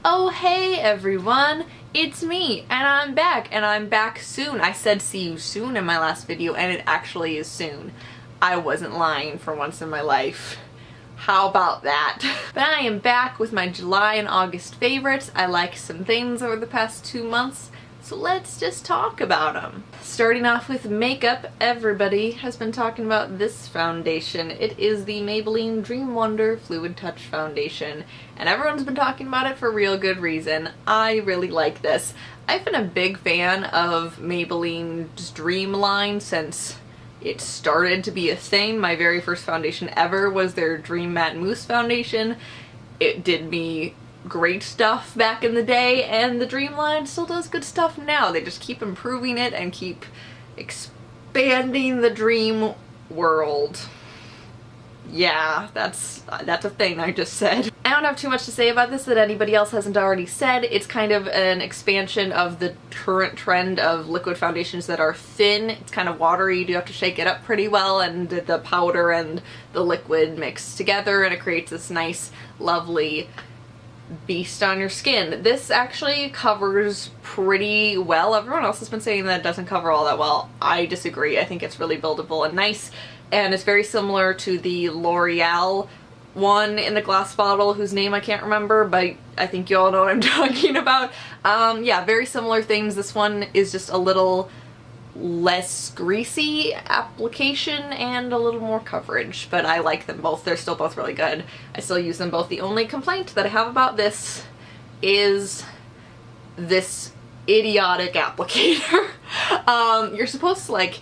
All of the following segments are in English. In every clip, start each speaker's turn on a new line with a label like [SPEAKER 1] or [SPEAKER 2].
[SPEAKER 1] Oh hey everyone, it's me and I'm back soon. I said see you soon in my last video and it actually is soon. I wasn't lying for once in my life. How about that? But I am back with my July and August favorites. I liked some things over the past 2 months, so let's just talk about them. Starting off with makeup, everybody has been talking about this foundation. It is the Maybelline Dream Wonder Fluid Touch Foundation, and everyone's been talking about it for real good reason. I really like this. I've been a big fan of Maybelline's Dream line since it started to be a thing. My very first foundation ever was their Dream Matte Mousse foundation. It did me great stuff back in the day, and the Dream line still does good stuff now. They just keep improving it and keep expanding the dream world. Yeah, that's a thing I just said. I don't have too much to say about this that anybody else hasn't already said. It's kind of an expansion of the current trend of liquid foundations that are thin. It's kind of watery, you do have to shake it up pretty well, and the powder and the liquid mix together and it creates this nice, lovely beast on your skin. This actually covers pretty well. Everyone else has been saying that it doesn't cover all that well. I disagree. I think it's really buildable and nice, and it's very similar to the L'Oreal one in the glass bottle whose name I can't remember, but I think you all know what I'm talking about. Yeah, very similar things. This one is just a little less greasy application and a little more coverage, but I like them both. They're still both really good. I still use them both. The only complaint that I have about this is this idiotic applicator. You're supposed to like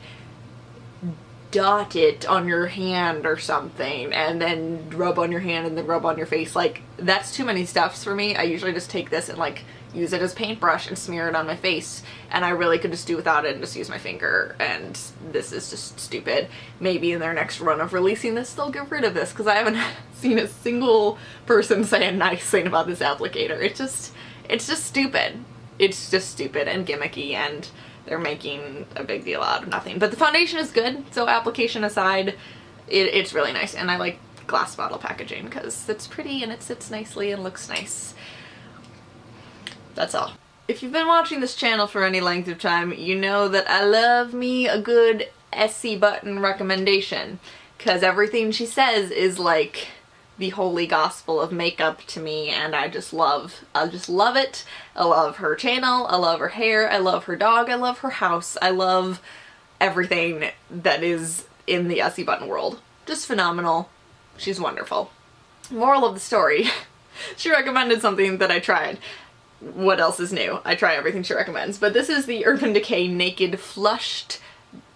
[SPEAKER 1] dot it on your hand or something and then rub on your hand and then rub on your face. Like, that's too many steps for me. I usually just take this and like use it as paintbrush and smear it on my face, and I really could just do without it and just use my finger, and this is just stupid. Maybe in their next run of releasing this they'll get rid of this, because I haven't seen a single person say a nice thing about this applicator. It's just stupid. It's just stupid and gimmicky, and they're making a big deal out of nothing. But the foundation is good, so application aside, it's really nice, and I like glass bottle packaging because it's pretty and it sits nicely and looks nice. That's all. If you've been watching this channel for any length of time, you know that I love me a good essiebutton recommendation, because everything she says is like the holy gospel of makeup to me, and I just love it. I love her channel, I love her hair, I love her dog, I love her house, I love everything that is in the essiebutton world. Just phenomenal. She's wonderful. Moral of the story, she recommended something that I tried. What else is new? I try everything she recommends. But this is the Urban Decay Naked Flushed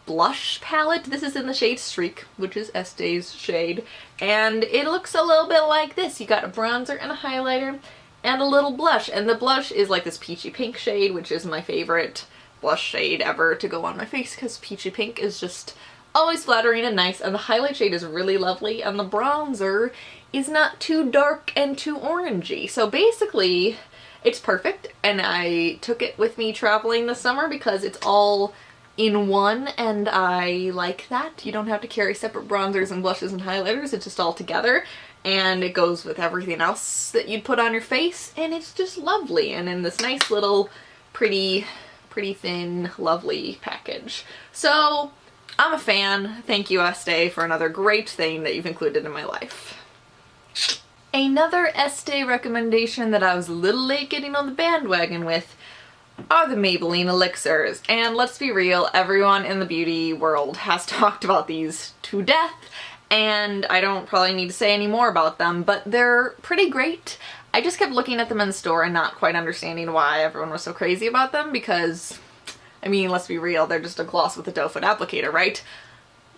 [SPEAKER 1] Blush Palette. This is in the shade Streak, which is Estee's shade. And it looks a little bit like this. You got a bronzer and a highlighter and a little blush. And the blush is like this peachy pink shade, which is my favorite blush shade ever to go on my face, because peachy pink is just always flattering and nice. And the highlight shade is really lovely. And the bronzer is not too dark and too orangey. So basically, it's perfect, and I took it with me traveling this summer because it's all in one, and I like that. You don't have to carry separate bronzers and blushes and highlighters, it's just all together, and it goes with everything else that you'd put on your face, and it's just lovely, and in this nice little pretty thin, lovely package. So, I'm a fan. Thank you, Estee, for another great thing that you've included in my life. Another Estee recommendation that I was a little late getting on the bandwagon with are the Maybelline Elixirs. And let's be real, everyone in the beauty world has talked about these to death, and I don't probably need to say any more about them, but they're pretty great. I just kept looking at them in the store and not quite understanding why everyone was so crazy about them, because, I mean, let's be real, they're just a gloss with a doe foot applicator, right?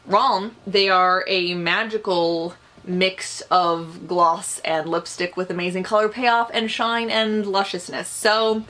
[SPEAKER 1] Wrong. They are a magical mix of gloss and lipstick with amazing color payoff and shine and lusciousness. So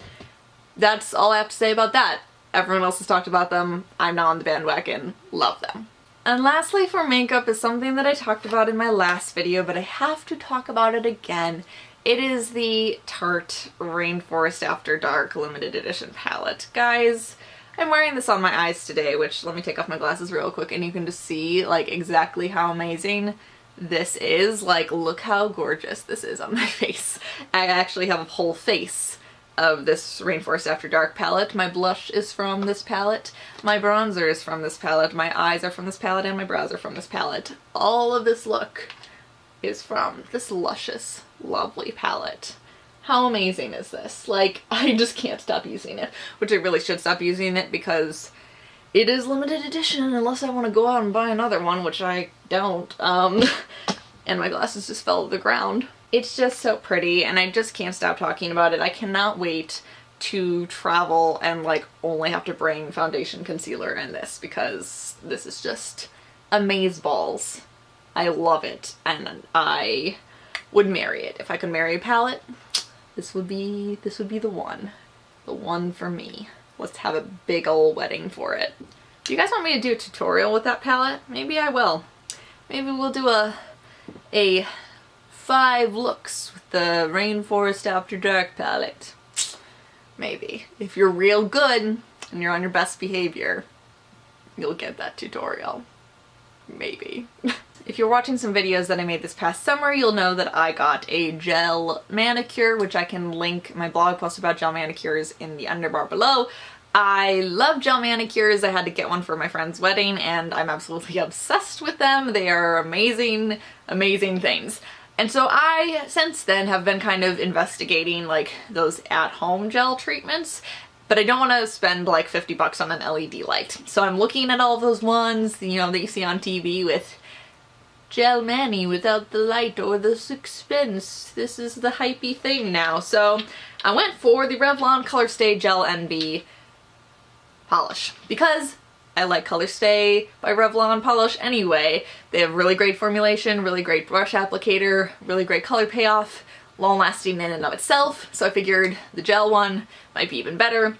[SPEAKER 1] that's all I have to say about that. Everyone else has talked about them. I'm now on the bandwagon. Love them. And lastly for makeup is something that I talked about in my last video, but I have to talk about it again. It is the Tarte Rainforest After Dark limited edition palette. Guys, I'm wearing this on my eyes today, which, let me take off my glasses real quick and you can just see like exactly how amazing this is. Like, look how gorgeous this is on my face. I actually have a whole face of this Rainforest After Dark palette. My blush is from this palette, my bronzer is from this palette, my eyes are from this palette, and my brows are from this palette. All of this look is from this luscious, lovely palette. How amazing is this? Like, I just can't stop using it, which I really should stop using it because it is limited edition unless I want to go out and buy another one, which I don't. And my glasses just fell to the ground. It's just so pretty, and I just can't stop talking about it. I cannot wait to travel and like only have to bring foundation, concealer, and this, because this is just amazeballs. I love it, and I would marry it. If I could marry a palette, this would be the one for me. Let's have a big old wedding for it. Do you guys want me to do a tutorial with that palette? Maybe I will. Maybe we'll do a 5 looks with the Rainforest After Dark palette. Maybe. If you're real good and you're on your best behavior, you'll get that tutorial. Maybe. If you're watching some videos that I made this past summer, you'll know that I got a gel manicure, which I can link my blog post about gel manicures in the underbar below. I love gel manicures. I had to get one for my friend's wedding, and I'm absolutely obsessed with them. They are amazing, amazing things. And so I, since then, have been kind of investigating like those at-home gel treatments, but I don't want to spend like 50 bucks on an LED light. So I'm looking at all those ones, you know, that you see on TV with gel mani without the light or the suspense. This is the hypey thing now. So I went for the Revlon Colorstay Gel NB polish because I like Colorstay by Revlon polish anyway. They have really great formulation, really great brush applicator, really great color payoff, long lasting in and of itself, so I figured the gel one might be even better.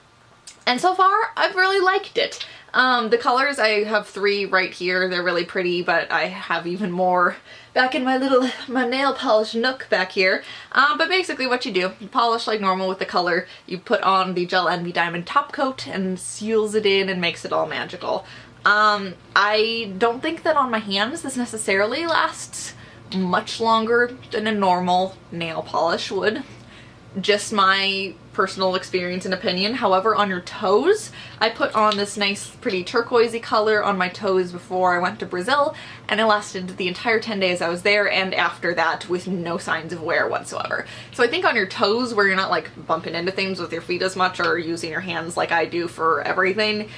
[SPEAKER 1] And so far, I've really liked it. The colors, I have 3 right here. They're really pretty, but I have even more back in my nail polish nook back here. But basically what you do, you polish like normal with the color, you put on the Gel Envy Diamond top coat and seals it in and makes it all magical. I don't think that on my hands this necessarily lasts much longer than a normal nail polish would. Just my personal experience and opinion. However, on your toes, I put on this nice pretty turquoisey color on my toes before I went to Brazil, and it lasted the entire 10 days I was there and after that with no signs of wear whatsoever. So I think on your toes, where you're not like bumping into things with your feet as much or using your hands like I do for everything,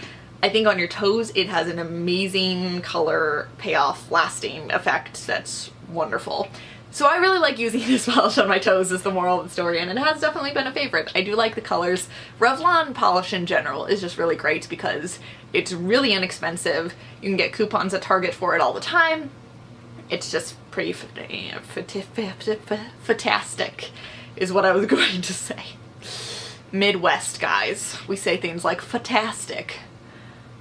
[SPEAKER 1] I think on your toes it has an amazing color payoff lasting effect that's wonderful. So I really like using this polish on my toes is the moral of the story, and it has definitely been a favorite. I do like the colors. Revlon polish in general is just really great because it's really inexpensive. You can get coupons at Target for it all the time. It's just pretty fantastic is what I was going to say. Midwest guys, we say things like fantastic.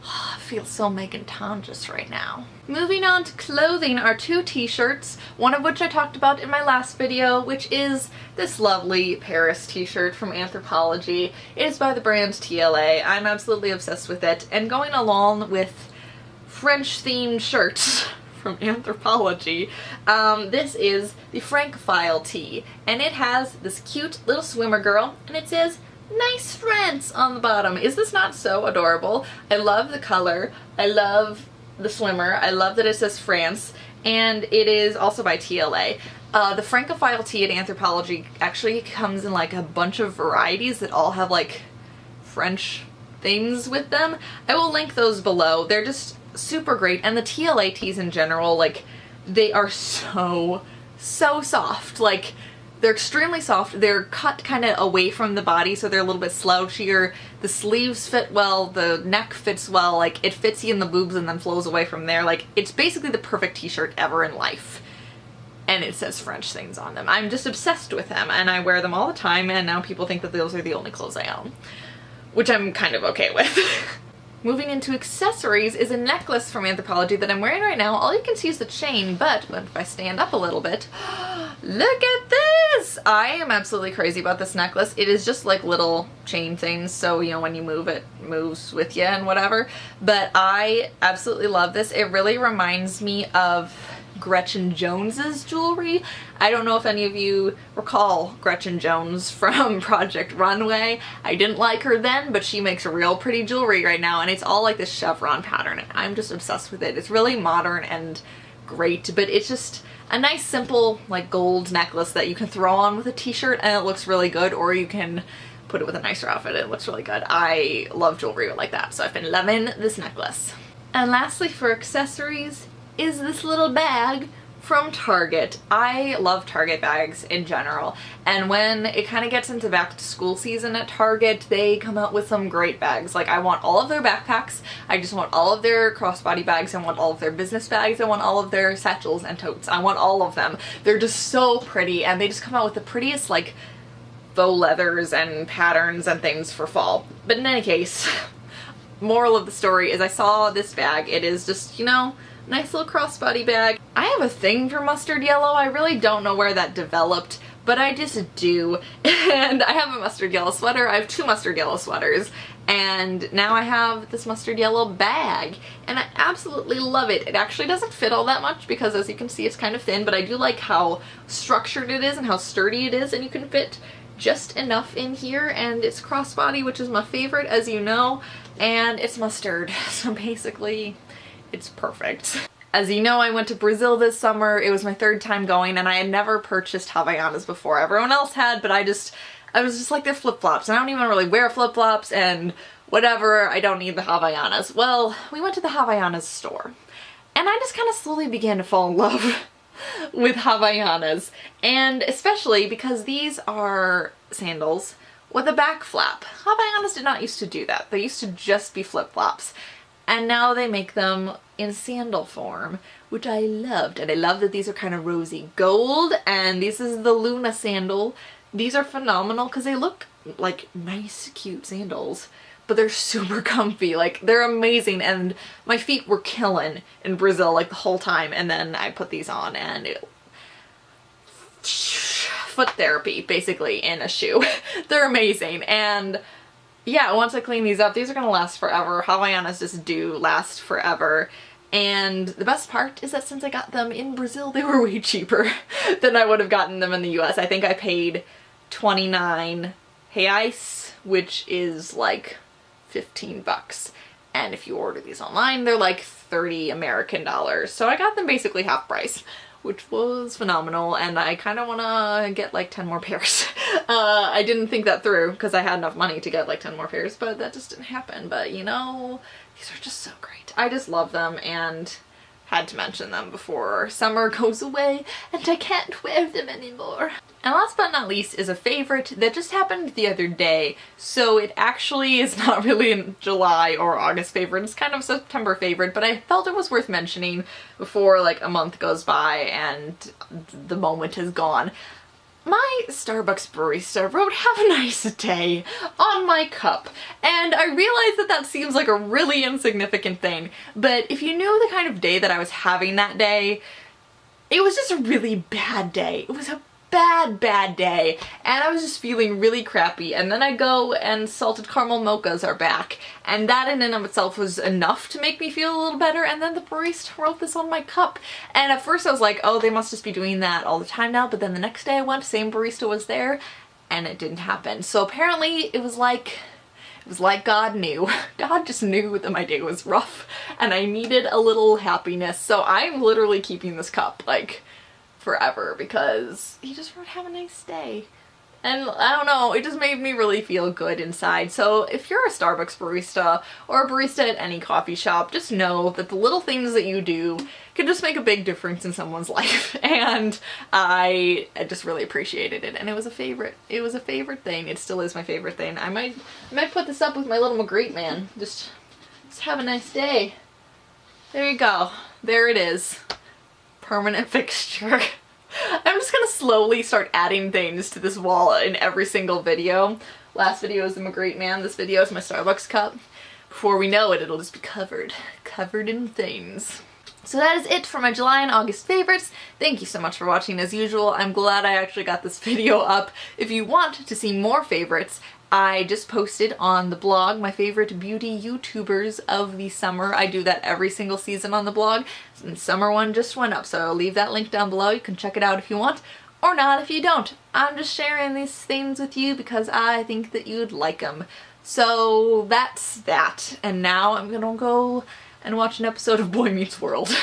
[SPEAKER 1] I feel so Meghan Tonjes right now. Moving on to clothing are 2 t-shirts, one of which I talked about in my last video, which is this lovely Paris t-shirt from Anthropologie. It is by the brand TLA. I'm absolutely obsessed with it, and going along with French-themed shirts from Anthropologie, this is the Francophile Tee, and it has this cute little swimmer girl, and it says, "Nice France" on the bottom. Is this not so adorable? I love the color. I love the swimmer. I love that it says France, and it is also by TLA. The Francophile Tee at Anthropologie actually comes in like a bunch of varieties that all have like French things with them. I will link those below. They're just super great, and the TLA tees in general, like, they are so soft. Like, they're extremely soft. They're cut kind of away from the body, so they're a little bit slouchier. The sleeves fit well, the neck fits well, like, it fits you in the boobs and then flows away from there. Like, it's basically the perfect t-shirt ever in life. And it says French things on them. I'm just obsessed with them, and I wear them all the time, and now people think that those are the only clothes I own, which I'm kind of okay with. Moving into accessories is a necklace from Anthropologie that I'm wearing right now. All you can see is the chain, but if I stand up a little bit, look at this! I am absolutely crazy about this necklace. It is just like little chain things, so you know, when you move it moves with you and whatever. But I absolutely love this. It really reminds me of Gretchen Jones's jewelry. I don't know if any of you recall Gretchen Jones from Project Runway. I didn't like her then, but she makes real pretty jewelry right now, and it's all like this chevron pattern, and I'm just obsessed with it. It's really modern and great, but it's just a nice simple like gold necklace that you can throw on with a t-shirt and it looks really good, or you can put it with a nicer outfit. It looks really good. I love jewelry like that, so I've been loving this necklace. And lastly, for accessories, is this little bag from Target. I love Target bags in general, and when it kind of gets into back to school season at Target, they come out with some great bags. Like, I want all of their backpacks, I just want all of their crossbody bags, I want all of their business bags, I want all of their satchels and totes. I want all of them. They're just so pretty, and they just come out with the prettiest like faux leathers and patterns and things for fall. But in any case, moral of the story is I saw this bag. It is just, you know, nice little crossbody bag. I have a thing for mustard yellow. I really don't know where that developed, but I just do. And I have a mustard yellow sweater. I have 2 mustard yellow sweaters, and now I have this mustard yellow bag, and I absolutely love it. It actually doesn't fit all that much because, as you can see, it's kind of thin, but I do like how structured it is and how sturdy it is, and you can fit just enough in here, and it's crossbody, which is my favorite, as you know, and it's mustard, so basically it's perfect. As you know, I went to Brazil this summer. It was my 3rd time going, and I had never purchased Havaianas before. Everyone else had, but I was just like, they're flip-flops, and I don't even really wear flip-flops, and whatever, I don't need the Havaianas. Well, we went to the Havaianas store, and I just kind of slowly began to fall in love with Havaianas, and especially because these are sandals with a back flap. Havaianas did not used to do that. They used to just be flip-flops. And now they make them in sandal form, which I loved. And I love that these are kind of rosy gold, and this is the Luna sandal. These are phenomenal because they look like nice, cute sandals, but they're super comfy. Like, they're amazing, and my feet were killing in Brazil like the whole time, and then I put these on, and foot therapy basically in a shoe. They're amazing, and yeah, once I clean these up, these are gonna last forever. Havaianas just do last forever. And the best part is that since I got them in Brazil, they were way cheaper than I would have gotten them in the US. I think I paid 29 reais, which is like 15 bucks. And if you order these online, they're like 30 American dollars. So I got them basically half price, which was phenomenal, and I kind of want to get like 10 more pairs. I didn't think that through because I had enough money to get like 10 more pairs, but that just didn't happen. But you know, these are just so great. I just love them, and had to mention them before summer goes away and I can't wear them anymore. And last but not least is a favorite that just happened the other day. So it actually is not really a July or August favorite. It's kind of a September favorite, but I felt it was worth mentioning before like a month goes by and the moment is gone. My Starbucks barista wrote "Have a nice day" on my cup, and I realize that that seems like a really insignificant thing, but if you knew the kind of day that I was having that day, it was just a really bad day. It was a bad day, and I was just feeling really crappy, and then I go and salted caramel mochas are back, and that in and of itself was enough to make me feel a little better. And then the barista wrote this on my cup, and at first I was like, oh, they must just be doing that all the time now. But then the next day I went, same barista was there, and it didn't happen. So apparently it was like God knew. God just knew that my day was rough and I needed a little happiness. So I'm literally keeping this cup like forever because he just wrote "Have a nice day." And I don't know, it just made me really feel good inside. So if you're a Starbucks barista or a barista at any coffee shop, just know that the little things that you do can just make a big difference in someone's life. And I just really appreciated it, and it was a favorite. It was a favorite thing. It still is my favorite thing. I might put this up with my little Magritte man. Just have a nice day. There you go. There it is. Permanent fixture. I'm just gonna slowly start adding things to this wall in every single video. Last video is the Magritte man, this video is my Starbucks cup. Before we know it, it'll just be covered in things. So that is it for my July and August favorites. Thank you so much for watching as usual. I'm glad I actually got this video up. If you want to see more favorites, I just posted on the blog my favorite beauty YouTubers of the summer. I do that every single season on the blog, and summer one just went up, so I'll leave that link down below. You can check it out if you want, or not if you don't. I'm just sharing these things with you because I think that you'd like them. So that's that. And now I'm gonna go and watch an episode of Boy Meets World.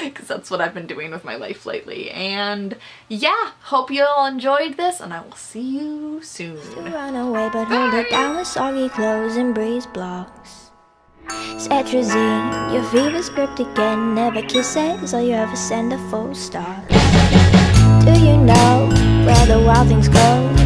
[SPEAKER 1] Because that's what I've been doing with my life lately. And yeah, hope you all enjoyed this, and I will see you soon.
[SPEAKER 2] Run away, but hold it down with soggy clothes and breeze blocks. Cetrazine, your fever's gripped again. Never kisses, or you ever send a full stop. Do you know where the wild things go?